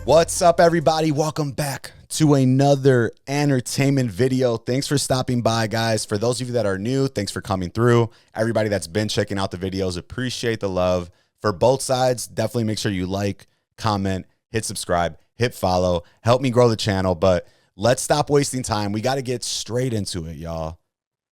What's up, everybody? Welcome back to another entertainment video. Thanks for stopping by, guys. For those of you that are new, thanks for coming through. Everybody that's been checking out the videos, appreciate the love. For both sides, definitely make sure you like, comment, hit subscribe, hit follow. Help me grow the channel, but let's stop wasting time. We got to get straight into it, y'all.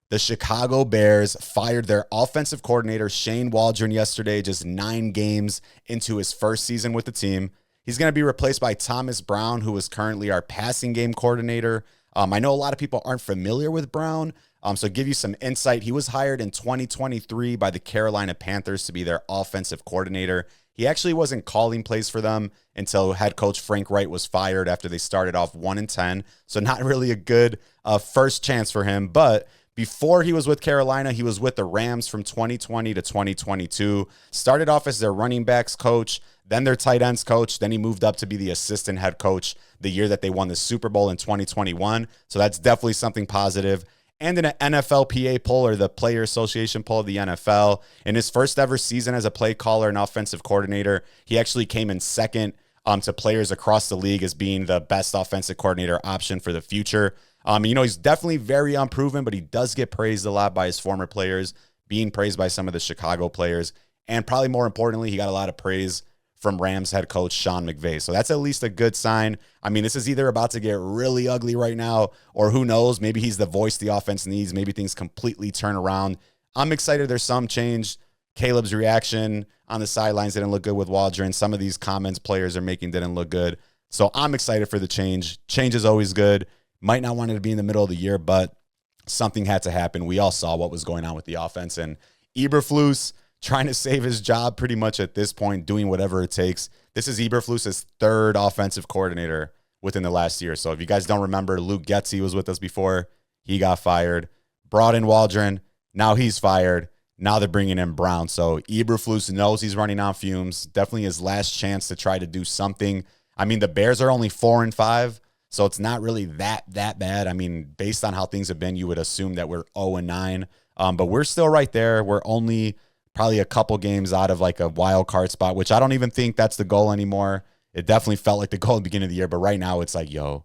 The Chicago Bears fired their offensive coordinator, Shane Waldron, yesterday, just 9 games into his first season with the team. He's going to be replaced by Thomas Brown, who is currently our passing game coordinator. I know a lot of people aren't familiar with Brown, so give you some insight. He was hired in 2023 by the Carolina Panthers to be their offensive coordinator. He actually wasn't calling plays for them until head coach Frank Wright was fired after they started off 1-10. So not really a good first chance for him. But before he was with Carolina, he was with the Rams from 2020 to 2022. Started off as their running backs coach, then their tight ends coach. Then he moved up to be the assistant head coach the year that they won the Super Bowl in 2021. So that's definitely something positive. And in an NFLPA poll, or the Player Association poll of the NFL, in his first ever season as a play caller and offensive coordinator, he actually came in second to players across the league as being the best offensive coordinator option for the future. He's definitely very unproven, but he does get praised a lot by his former players, being praised by some of the Chicago players. And probably more importantly, he got a lot of praise from Rams head coach Sean McVay. So that's at least a good sign. I mean, this is either about to get really ugly right now, or who knows, maybe he's the voice the offense needs. Maybe things completely turn around. I'm excited there's some change. Caleb's reaction on the sidelines didn't look good with Waldron. Some of these comments players are making didn't look good. So I'm excited for the change. Change is always good. Might not want it to be in the middle of the year, but something had to happen. We all saw what was going on with the offense. And Eberflus trying to save his job pretty much at this point, doing whatever it takes. This is Eberflus's third offensive coordinator within the last year. So if you guys don't remember, Luke Getsy was with us before. He got fired. Brought in Waldron. Now he's fired. Now they're bringing in Brown. So Eberflus knows he's running on fumes. Definitely his last chance to try to do something. I mean, the Bears are only 4-5. So it's not really that bad. I mean, based on how things have been, you would assume that we're 0-9. But we're still right there. We're only probably a couple games out of like a wild card spot, which I don't even think that's the goal anymore. It definitely felt like the goal at the beginning of the year. But right now it's like, yo,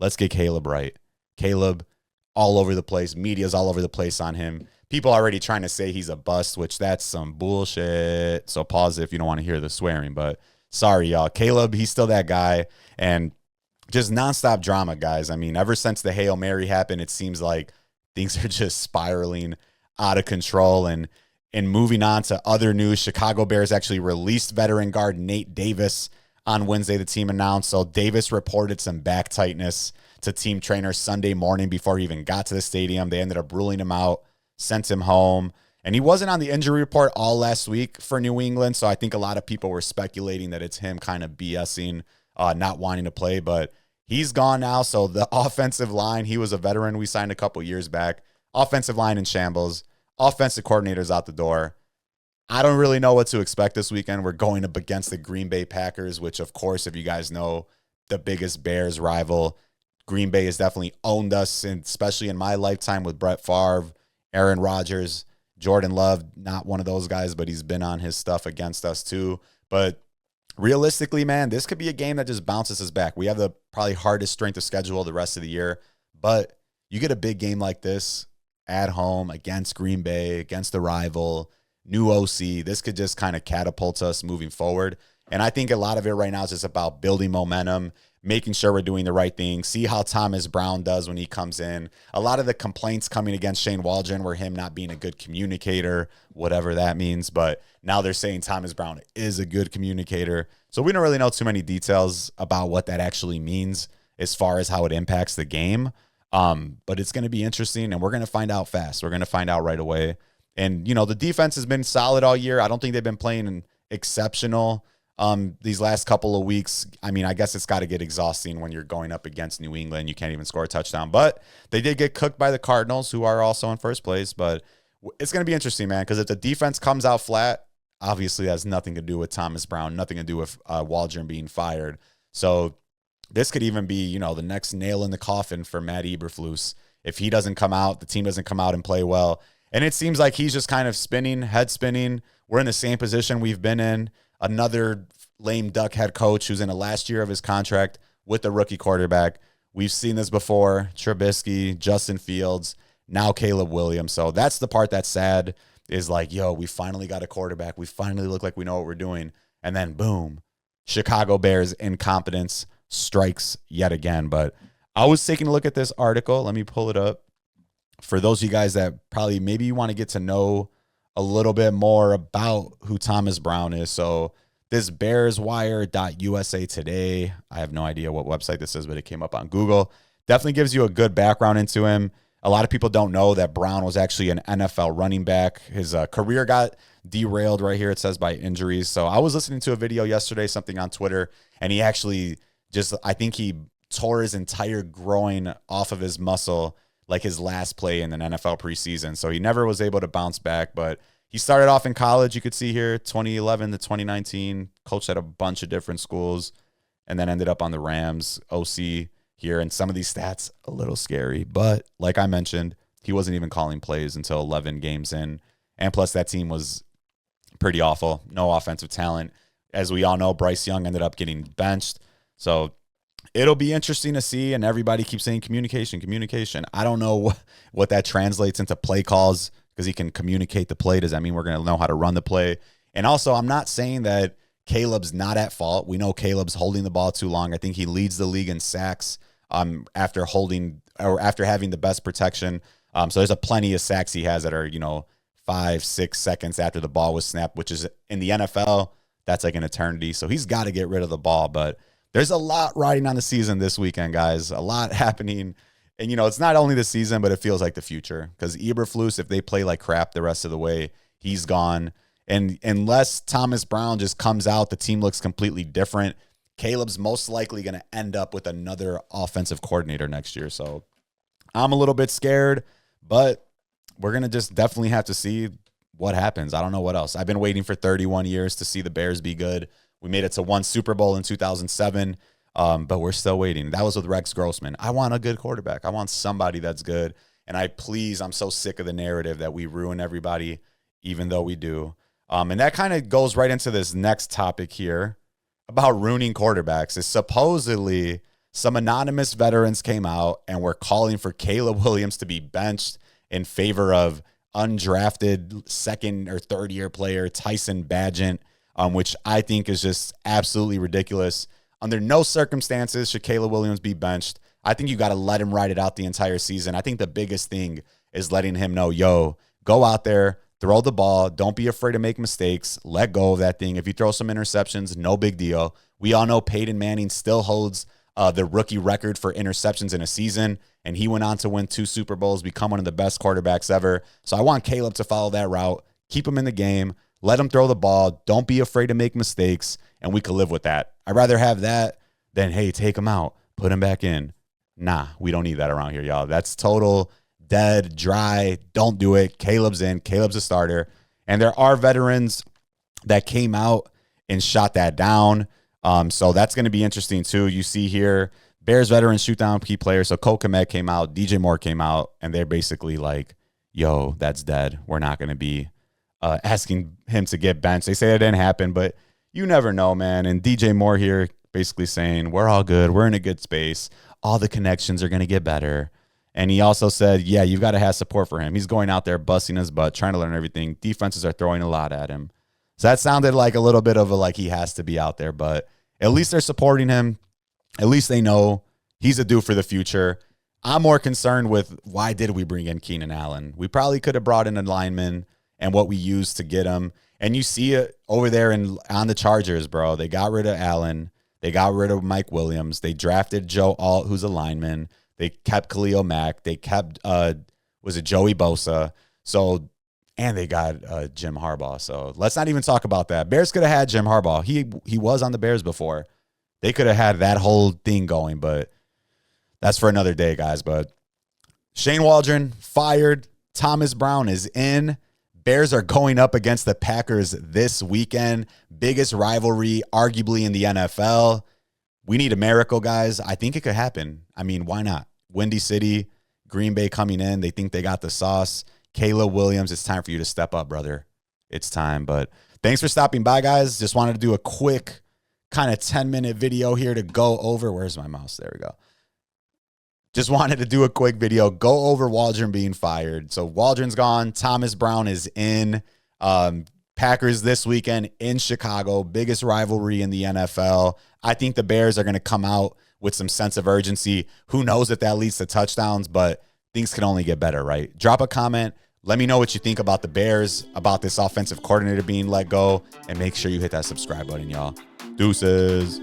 let's get Caleb right. Caleb all over the place. Media's all over the place on him. People already trying to say he's a bust, which that's some bullshit. So pause it if you don't want to hear the swearing. But sorry, y'all. Caleb, he's still that guy. And just nonstop drama, guys. I mean, ever since the Hail Mary happened, it seems like things are just spiraling out of control. And moving on to other news, Chicago Bears actually released veteran guard Nate Davis on Wednesday, the team announced. So Davis reported some back tightness to team trainers Sunday morning before he even got to the stadium. They ended up ruling him out, sent him home. And he wasn't on the injury report all last week for New England. So I think a lot of people were speculating that it's him kind of BSing, not wanting to play, but he's gone now. So the offensive line, he was a veteran we signed a couple years back. Offensive line in shambles. Offensive coordinator's out the door. I don't really know what to expect this weekend. We're going up against the Green Bay Packers, which, of course, if you guys know, the biggest Bears rival. Green Bay has definitely owned us, and especially in my lifetime with Brett Favre, Aaron Rodgers, Jordan Love. Not one of those guys, but he's been on his stuff against us too. But realistically, man, this could be a game that just bounces us back. We have the probably hardest strength of schedule the rest of the year, but you get a big game like this at home against Green Bay, against the rival, new OC. This could just kind of catapult us moving forward. And I think a lot of it right now is just about building momentum, making sure we're doing the right thing. See how Thomas Brown does when he comes in. A lot of the complaints coming against Shane Waldron were him not being a good communicator, whatever that means. But now they're saying Thomas Brown is a good communicator. So we don't really know too many details about what that actually means as far as how it impacts the game. But it's going to be interesting, and we're going to find out fast. We're going to find out right away. And, the defense has been solid all year. I don't think they've been playing exceptional these last couple of weeks. I mean, I guess it's got to get exhausting when you're going up against New England. You can't even score a touchdown. But they did get cooked by the Cardinals, who are also in first place. But it's going to be interesting, man, because if the defense comes out flat, obviously that has nothing to do with Thomas Brown, nothing to do with Waldron being fired. So this could even be, the next nail in the coffin for Matt Eberflus. If he doesn't come out, the team doesn't come out and play well. And it seems like he's just kind of spinning, head spinning. We're in the same position we've been in. Another lame duck head coach who's in the last year of his contract with the rookie quarterback. We've seen this before. Trubisky, Justin Fields, now Caleb Williams. So that's the part that's sad, is like, yo, we finally got a quarterback. We finally look like we know what we're doing. And then boom, Chicago Bears incompetence strikes yet again. But I was taking a look at this article. Let me pull it up. For those of you guys that probably maybe you want to get to know a little bit more about who Thomas Brown is. So this BearsWire.USA Today, I have no idea what website this is, but it came up on Google. Definitely gives you a good background into him. A lot of people don't know that Brown was actually an NFL running back. His career got derailed right here, it says, by injuries. So I was listening to a video yesterday, something on Twitter, and he actually I think he tore his entire groin off of his muscle, like his last play in an NFL preseason. So he never was able to bounce back, but he started off in college. You could see here, 2011 to 2019, coached at a bunch of different schools, and then ended up on the Rams OC here. And some of these stats, a little scary, but like I mentioned, he wasn't even calling plays until 11 games in. And plus that team was pretty awful. No offensive talent. As we all know, Bryce Young ended up getting benched. So it'll be interesting to see, and everybody keeps saying communication. I don't know what that translates into play calls, because he can communicate the play. Does that mean we're going to know how to run the play? And also, I'm not saying that Caleb's not at fault. We know Caleb's holding the ball too long. I think he leads the league in sacks after having the best protection. So there's plenty of sacks he has that are, 5-6 seconds after the ball was snapped, which is in the NFL, that's like an eternity. So he's got to get rid of the ball, but there's a lot riding on the season this weekend, guys. A lot happening. And, it's not only the season, but it feels like the future. Because Eberflus, if they play like crap the rest of the way, he's gone. And unless Thomas Brown just comes out, the team looks completely different. Caleb's most likely going to end up with another offensive coordinator next year. So I'm a little bit scared, but we're going to just definitely have to see what happens. I don't know what else. I've been waiting for 31 years to see the Bears be good. We made it to one Super Bowl in 2007, but we're still waiting. That was with Rex Grossman. I want a good quarterback. I want somebody that's good. And I'm so sick of the narrative that we ruin everybody, even though we do. And that kind of goes right into this next topic here about ruining quarterbacks. Is supposedly some anonymous veterans came out and were calling for Caleb Williams to be benched in favor of undrafted second or third year player Tyson Bagent, which I think is just absolutely ridiculous. Under no circumstances should Caleb Williams be benched. I think you got to let him ride it out the entire season. I think the biggest thing is letting him know, go out there, throw the ball. Don't be afraid to make mistakes. Let go of that thing. If you throw some interceptions, no big deal. We all know Peyton Manning still holds the rookie record for interceptions in a season, and he went on to win 2 Super Bowls, become one of the best quarterbacks ever. So I want Caleb to follow that route. Keep him in the game. Let him throw the ball. Don't be afraid to make mistakes, and we could live with that. I'd rather have that than, hey, take him out, put him back in. Nah, we don't need that around here, y'all. That's total dead, dry. Don't do it. Caleb's in. Caleb's a starter. And there are veterans that came out and shot that down. So that's going to be interesting too. You see here, Bears veterans shoot down key players. So Cole Kmet came out, DJ Moore came out, and they're basically like, yo, that's dead. We're not going to be asking him to get benched. They say it didn't happen, but you never know, man. And DJ Moore here basically saying, we're all good. We're in a good space. All the connections are going to get better. And he also said, yeah, you've got to have support for him. He's going out there, busting his butt, trying to learn everything. Defenses are throwing a lot at him. So that sounded like a little bit of he has to be out there. But at least they're supporting him. At least they know he's a dude for the future. I'm more concerned with, why did we bring in Keenan Allen? We probably could have brought in a lineman and what we used to get him. And you see it over there on the Chargers, bro. They got rid of Allen. They got rid of Mike Williams. They drafted Joe Alt, who's a lineman. They kept Khalil Mack. They kept, was it Joey Bosa? So, and they got Jim Harbaugh. So let's not even talk about that. Bears could have had Jim Harbaugh. He was on the Bears before. They could have had that whole thing going, but that's for another day, guys. But Shane Waldron fired. Thomas Brown is in. Bears are going up against the Packers this weekend. Biggest rivalry, arguably, in the NFL. We need a miracle, guys. I think it could happen. I mean, why not? Windy City, Green Bay coming in. They think they got the sauce. Caleb Williams, it's time for you to step up, brother. It's time. But thanks for stopping by, guys. Just wanted to do a quick kind of 10-minute video here to go over. Where's my mouse? There we go. Just wanted to do a quick video, go over Waldron being fired. So Waldron's gone. Thomas Brown is in. Packers this weekend in Chicago, biggest rivalry in the NFL. I think the Bears are going to come out with some sense of urgency. Who knows if that leads to touchdowns, but things can only get better, right? Drop a comment. Let me know what you think about the Bears, about this offensive coordinator being let go, and make sure you hit that subscribe button, y'all. Deuces.